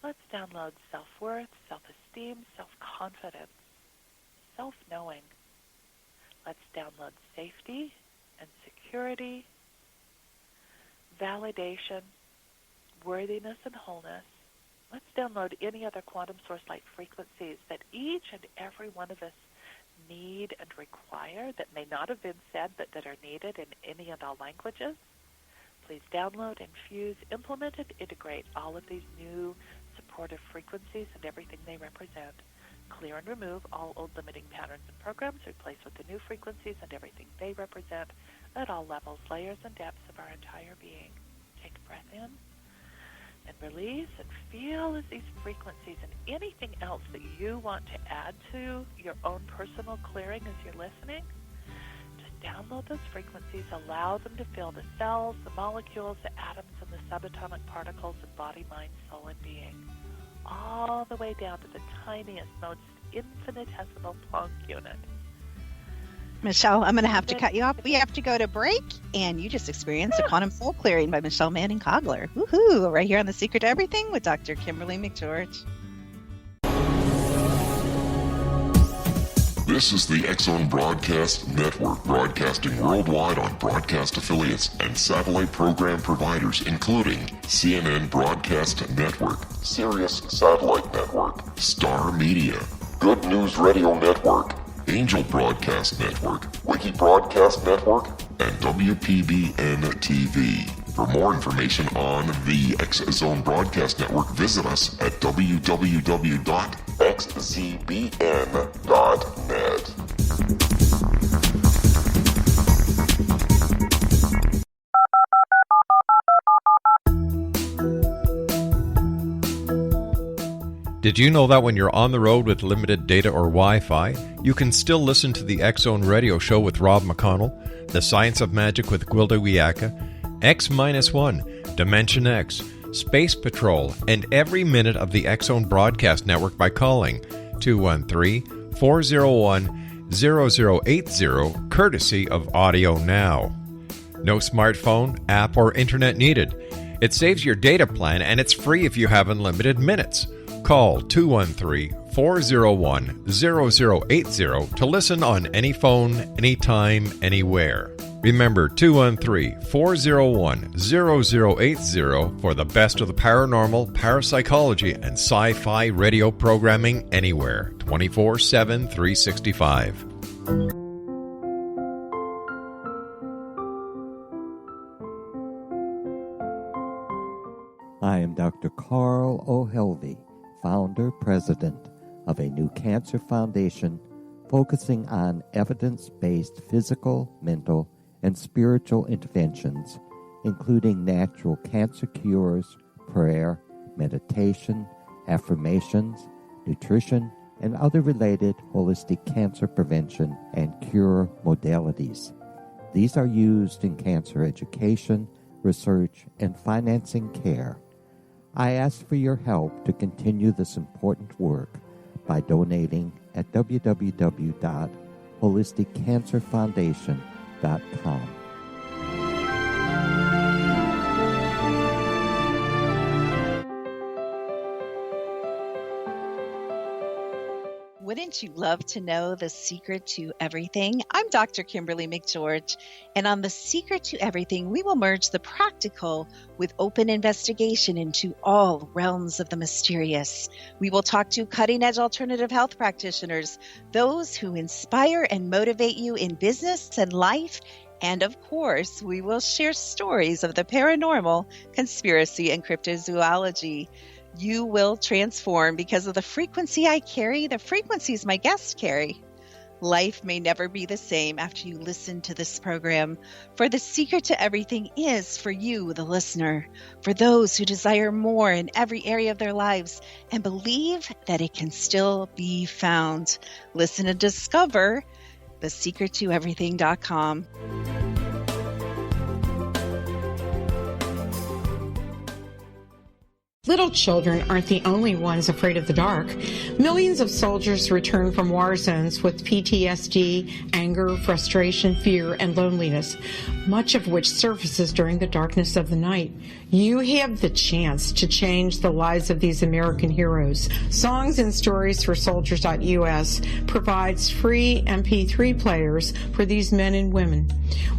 Let's download self-worth, self-esteem, self-confidence, self-knowing. Let's download safety and security, validation, worthiness, and wholeness. Let's download any other quantum source light frequencies that each and every one of us need and require, that may not have been said but that are needed in any and all languages. Please download, infuse, implement, and integrate all of these new supportive frequencies and everything they represent. Clear and remove all old limiting patterns and programs, replace with the new frequencies and everything they represent at all levels, layers, and depths of our entire being. Take a breath in and release, and feel as these frequencies and anything else that you want to add to your own personal clearing as you're listening, just download those frequencies, allow them to fill the cells, the molecules, the atoms, and the subatomic particles of body, mind, soul, and being, all the way down to the tiniest, most infinitesimal Planck unit. Michelle, I'm going to have to cut you off. We have to go to break, and you just experienced a quantum soul clearing by Michelle Manning-Kogler. Woohoo! Right here on The Secret to Everything with Dr. Kimberly McGeorge. This is the X-Zone Broadcast Network, broadcasting worldwide on broadcast affiliates and satellite program providers, including CNN Broadcast Network, Sirius Satellite Network, Star Media, Good News Radio Network, Angel Broadcast Network, Wiki Broadcast Network, and WPBN TV. For more information on the X-Zone Broadcast Network, visit us at www.xzbn.net. Did you know that when you're on the road with limited data or Wi-Fi, you can still listen to the X-Zone Radio Show with Rob McConnell, The Science of Magic with Gwilda Wiyaka, X-1, Dimension X, Space Patrol, and every minute of the X-Zone Broadcast Network by calling 213-401-0080, courtesy of Audio Now. No smartphone, app, or internet needed. It saves your data plan, and it's free if you have unlimited minutes. Call 213 213-401-0080 to listen on any phone, anytime, anywhere. Remember 213-401-0080 for the best of the paranormal, parapsychology, and sci-fi radio programming anywhere, 24/7, 365. I am Dr. Carl O'Helvey, founder, president of a new cancer foundation focusing on evidence-based physical, mental, and spiritual interventions, including natural cancer cures, prayer, meditation, affirmations, nutrition, and other related holistic cancer prevention and cure modalities. These are used in cancer education, research, and financing care. I ask for your help to continue this important work by donating at www.holisticcancerfoundation.com. Wouldn't you love to know the secret to everything? I'm Dr. Kimberly McGeorge, and on The Secret to Everything, we will merge the practical with open investigation into all realms of the mysterious. We will talk to cutting-edge alternative health practitioners, those who inspire and motivate you in business and life, and of course, we will share stories of the paranormal, conspiracy, and cryptozoology. You will transform because of the frequency I carry, the frequencies my guests carry. Life may never be the same after you listen to this program, for the secret to everything is for you, the listener, for those who desire more in every area of their lives and believe that it can still be found. Listen and discover thesecrettoeverything.com. Little children aren't the only ones afraid of the dark. Millions of soldiers return from war zones with PTSD, anger, frustration, fear, and loneliness, much of which surfaces during the darkness of the night. You have the chance to change the lives of these American heroes. Songs and Stories for Soldiers.us provides free MP3 players for these men and women.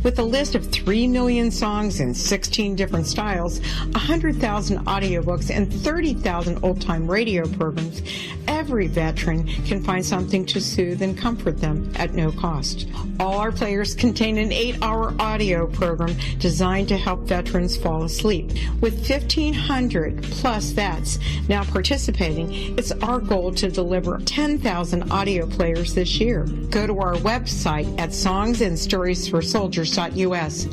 With a list of 3 million songs in 16 different styles, 100,000 audiobooks, and 30,000 old-time radio programs, every veteran can find something to soothe and comfort them at no cost. All our players contain an 8-hour audio program designed to help veterans fall asleep. With 1,500 plus vets now participating, it's our goal to deliver 10,000 audio players this year. Go to our website at songsandstoriesforsoldiers.us.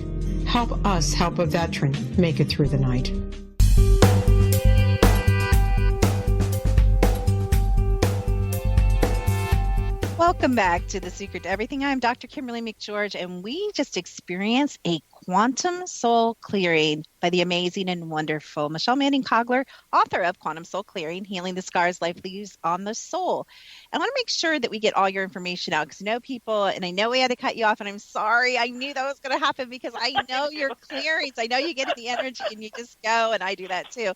Help us help a veteran make it through the night. Welcome back to The Secret to Everything. I'm Dr. Kimberly McGeorge, and we just experienced a quantum soul clearing by the amazing and wonderful Michelle Manning-Kogler, author of Quantum Soul Clearing, Healing the Scars Life Leaves on the Soul. I want to make sure that we get all your information out because I know people, and I know we had to cut you off, and I'm sorry. I knew that was going to happen because I know your clearings. I know you get in the energy and you just go, and I do that too.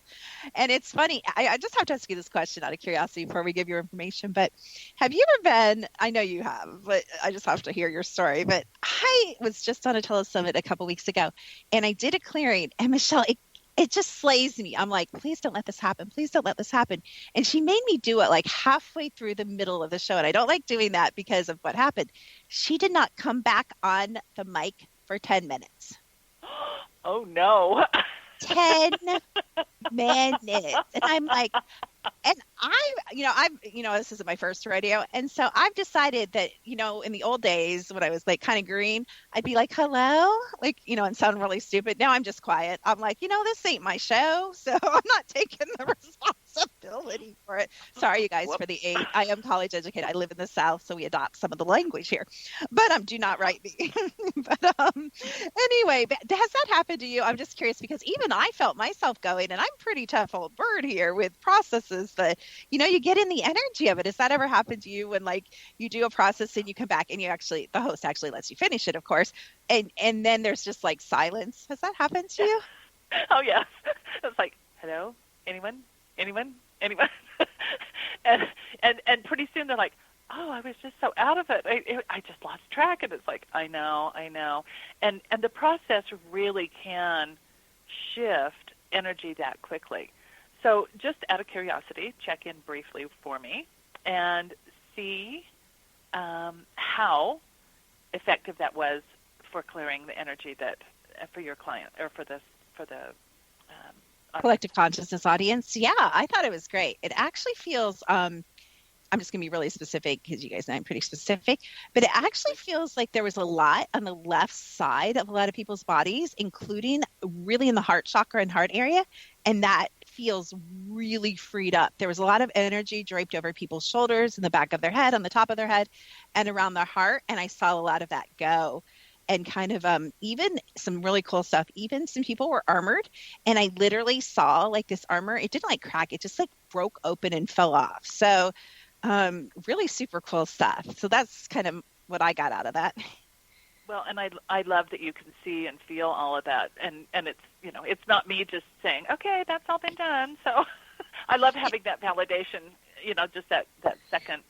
And it's funny. I just have to ask you this question out of curiosity before we give your information, but have you ever been, I know you have, but I just have to hear your story, but I was just on a telesummit a couple weeks ago, and I did a clearing, and Michelle, it just slays me. I'm like, please don't let this happen. Please don't let this happen. And she made me do it like halfway through the middle of the show. And I don't like doing that because of what happened. She did not come back on the mic for 10 minutes. Oh, no. 10 minutes. And I'm like, and this isn't my first rodeo. And so I've decided that, in the old days when I was like kind of green, I'd be like, hello, and sound really stupid. Now I'm just quiet. I'm like, this ain't my show. So I'm not taking the responsibility for it. Sorry, you guys, for the age. I am college educated. I live in the South, so we adopt some of the language here. But do not write me. But anyway, has that happened to you? I'm just curious because even I felt myself going, and I'm a pretty tough old bird here with processes that, you get in the energy of it. Has that ever happened to you when you do a process and you come back and the host actually lets you finish it, of course. And then there's just silence. Has that happened to you? Oh, yes. It's like, hello, anyone? and pretty soon they're like, oh, I was just so out of it. I just lost track. And it's like, I know. And the process really can shift energy that quickly. So just out of curiosity, check in briefly for me and see how effective that was for clearing the energy that for your client or for the collective consciousness audience. Yeah, I thought it was great. It actually feels I'm just going to be really specific because you guys know I'm pretty specific, but it actually feels like there was a lot on the left side of a lot of people's bodies, including really in the heart chakra and heart area. And that feels really freed up. There was a lot of energy draped over people's shoulders, in the back of their head, on the top of their head, and around their heart. And I saw a lot of that go. And kind of even some really cool stuff. Even some people were armored. And I literally saw like this armor. It didn't like crack. It just like broke open and fell off. So really super cool stuff. So that's kind of what I got out of that. Well, and I love that you can see and feel all of that. And it's, it's not me just saying, okay, that's all been done. So I love having that validation, just that second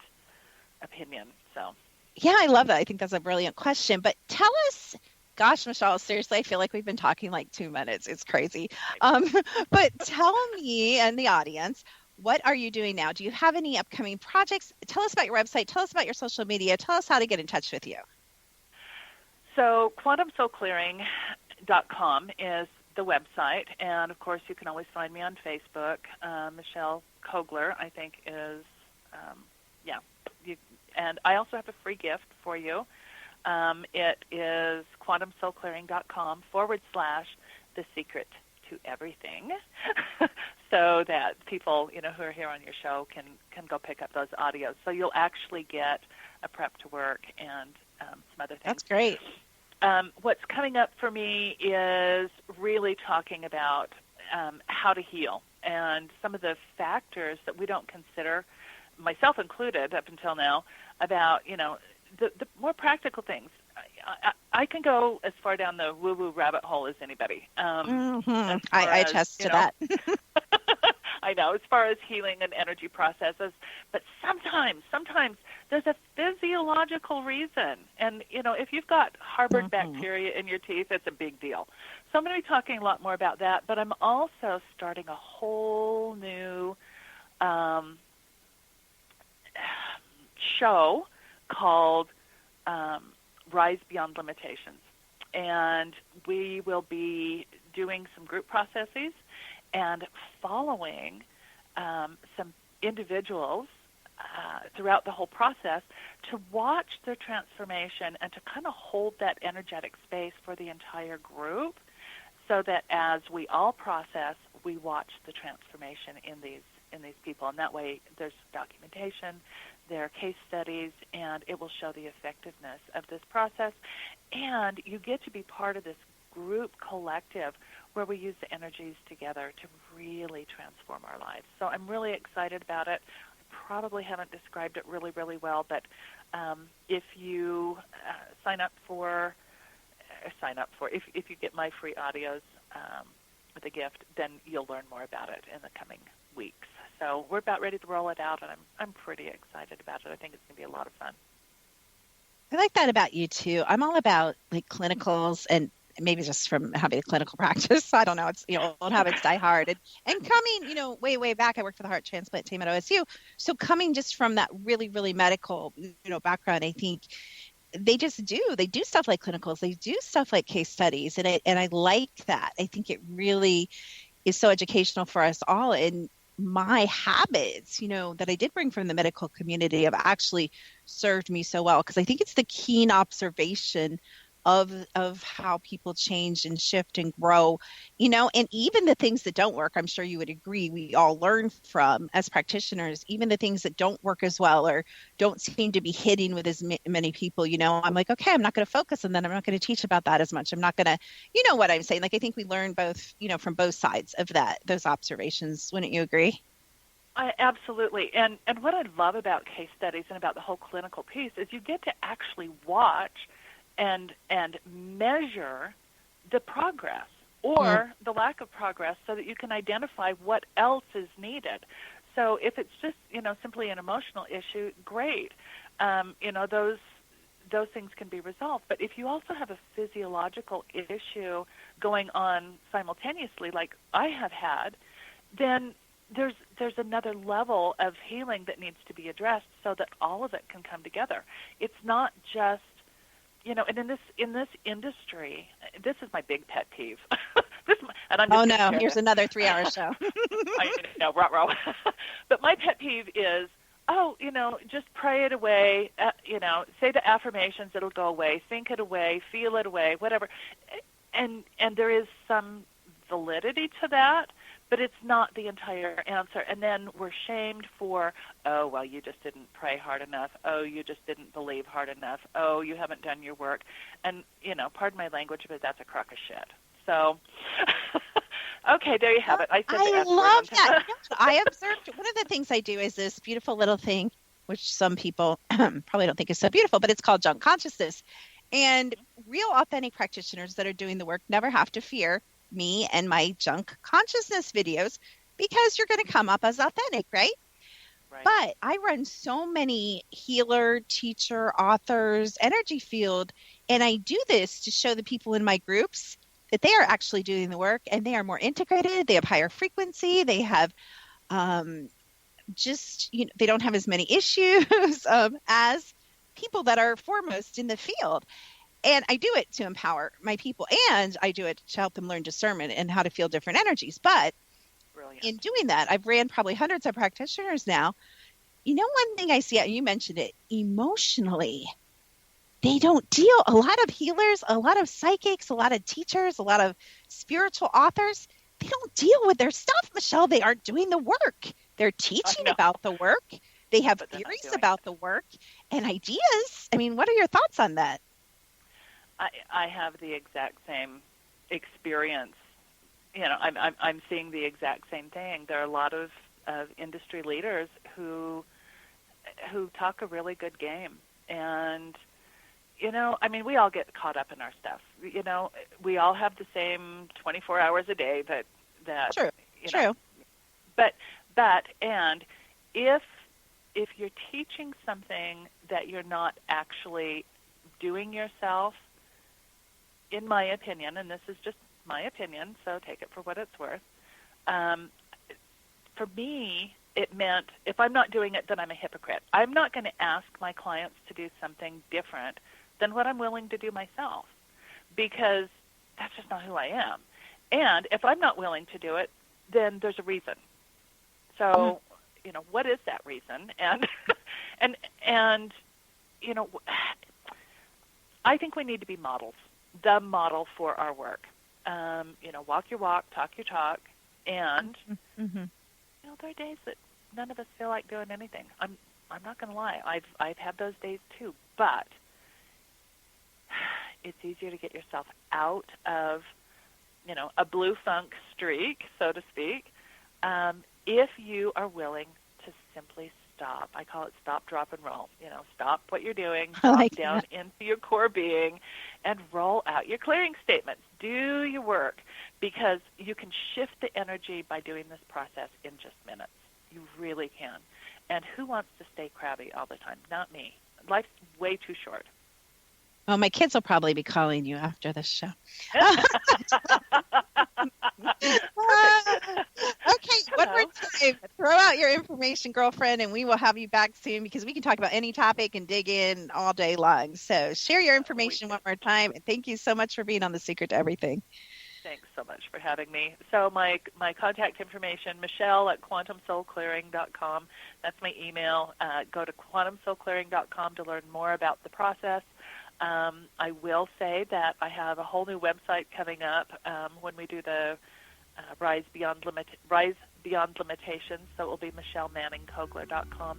opinion. So. Yeah, I love that. I think that's a brilliant question. But tell us, gosh, Michelle, seriously, I feel like we've been talking like 2 minutes. It's crazy. But tell me and the audience, what are you doing now? Do you have any upcoming projects? Tell us about your website. Tell us about your social media. Tell us how to get in touch with you. So quantumsoulclearing.com is the website. And, of course, you can always find me on Facebook. Michelle Kogler, I think, is, and I also have a free gift for you. It is quantumsoulclearing.com/the secret to everything. So that people, who are here on your show can go pick up those audios. So you'll actually get a prep to work and some other things. That's great. What's coming up for me is really talking about how to heal and some of the factors that we don't consider, myself included up until now, about, the more practical things. I can go as far down the woo-woo rabbit hole as anybody. I attest to that. I know, as far as healing and energy processes. But sometimes there's a physiological reason. And, if you've got harbored bacteria in your teeth, it's a big deal. So I'm going to be talking a lot more about that. But I'm also starting a whole new show called Rise Beyond Limitations. And we will be doing some group processes and following some individuals throughout the whole process to watch their transformation and to kind of hold that energetic space for the entire group, so that as we all process, we watch the transformation in these people. And that way there's documentation, there are case studies, and it will show the effectiveness of this process. And you get to be part of this group collective where we use the energies together to really transform our lives. So I'm really excited about it. I probably haven't described it really, really well, but if you if you get my free audios with a gift, then you'll learn more about it in the coming weeks. So we're about ready to roll it out, and I'm pretty excited about it. I think it's going to be a lot of fun. I like that about you too. I'm all about like clinicals, and maybe just from having a clinical practice. I don't know. It's, old habits die hard. And coming, way back, I worked for the heart transplant team at OSU. So coming just from that really, really medical, background, I think they do stuff like clinicals. They do stuff like case studies. And I like that. I think it really is so educational for us all. And my habits, that I did bring from the medical community have actually served me so well, because I think it's the keen observation of how people change and shift and grow, and even the things that don't work, I'm sure you would agree, we all learn from as practitioners, even the things that don't work as well or don't seem to be hitting with as many people, I'm like, okay, I'm not going to focus, and then I'm not going to teach about that as much. I'm not going to, what I'm saying? Like, I think we learn both, from both sides of those observations. Wouldn't you agree? Absolutely. And what I love about case studies and about the whole clinical piece is you get to actually watch and measure the progress or the lack of progress, so that you can identify what else is needed. So if it's just, simply an emotional issue, great. Those things can be resolved. But if you also have a physiological issue going on simultaneously, like I have had, then there's another level of healing that needs to be addressed so that all of it can come together. It's not just, and in this industry, this is my big pet peeve. Here's another 3-hour show. I know, rah. But my pet peeve is, just pray it away, say the affirmations, it'll go away, think it away, feel it away, whatever. And there is some validity to that, but it's not the entire answer. And then we're shamed for, you just didn't pray hard enough. Oh, you just didn't believe hard enough. Oh, you haven't done your work. And, pardon my language, but that's a crock of shit. So, okay, there you have it. I love that. I observed, one of the things I do is this beautiful little thing, which some people probably don't think is so beautiful, but it's called junk consciousness. And real authentic practitioners that are doing the work never have to fear me and my junk consciousness videos, because you're going to come up as authentic, right? But I run so many healer, teacher, authors, energy field, and I do this to show the people in my groups that they are actually doing the work, and they are more integrated. They have higher frequency. They have they don't have as many issues as people that are foremost in the field. And I do it to empower my people, and I do it to help them learn discernment and how to feel different energies. But in doing that, I've ran probably hundreds of practitioners now. One thing I see, you mentioned it, emotionally, they don't deal, a lot of healers, a lot of psychics, a lot of teachers, a lot of spiritual authors, they don't deal with their stuff, Michelle. They aren't doing the work. They're teaching about the work. They have theories about the work and ideas. I mean, what are your thoughts on that? I have the exact same experience. I'm seeing the exact same thing. There are a lot of industry leaders who talk a really good game. And, we all get caught up in our stuff. We all have the same 24 hours a day that True. But and if you're teaching something that you're not actually doing yourself, in my opinion, and this is just my opinion, so take it for what it's worth, for me, it meant if I'm not doing it, then I'm a hypocrite. I'm not going to ask my clients to do something different than what I'm willing to do myself, because that's just not who I am. And if I'm not willing to do it, then there's a reason. So, what is that reason? And I think we need to be models, the model for our work. Walk your walk, talk your talk, and there are days that none of us feel like doing anything. I'm not going to lie. I've had those days too, but it's easier to get yourself out of a blue funk streak, so to speak, if you are willing to simply stop. I call it stop, drop, and roll. Stop what you're doing, drop down into your core being, and roll out your clearing statements. Do your work, because you can shift the energy by doing this process in just minutes. You really can. And who wants to stay crabby all the time? Not me. Life's way too short. Well, my kids will probably be calling you after this show. Okay, one more time. Throw out your information, girlfriend, and we will have you back soon, because we can talk about any topic and dig in all day long. So share your information one more time, and thank you so much for being on The Secret to Everything. Thanks so much for having me. So my contact information, Michelle@quantumsoulclearing.com. That's my email. Go to quantumsoulclearing.com to learn more about the process. I will say that I have a whole new website coming up when we do the Rise Beyond Limitations. So it will be MichelleManning-Kogler.com.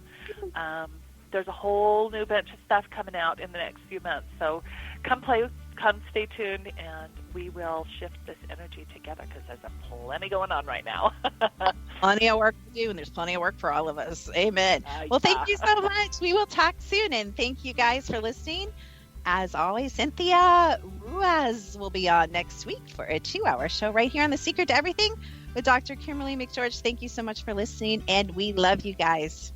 There's a whole new bunch of stuff coming out in the next few months. So come stay tuned, and we will shift this energy together, because there's plenty going on right now. Plenty of work to do, and there's plenty of work for all of us. Amen. Well, thank you so much. We will talk soon, and thank you guys for listening. As always, Cynthia Ruiz will be on next week for a 2-hour show right here on The Secret to Everything, with Dr. Kimberly McGeorge. Thank you so much for listening, and we love you guys.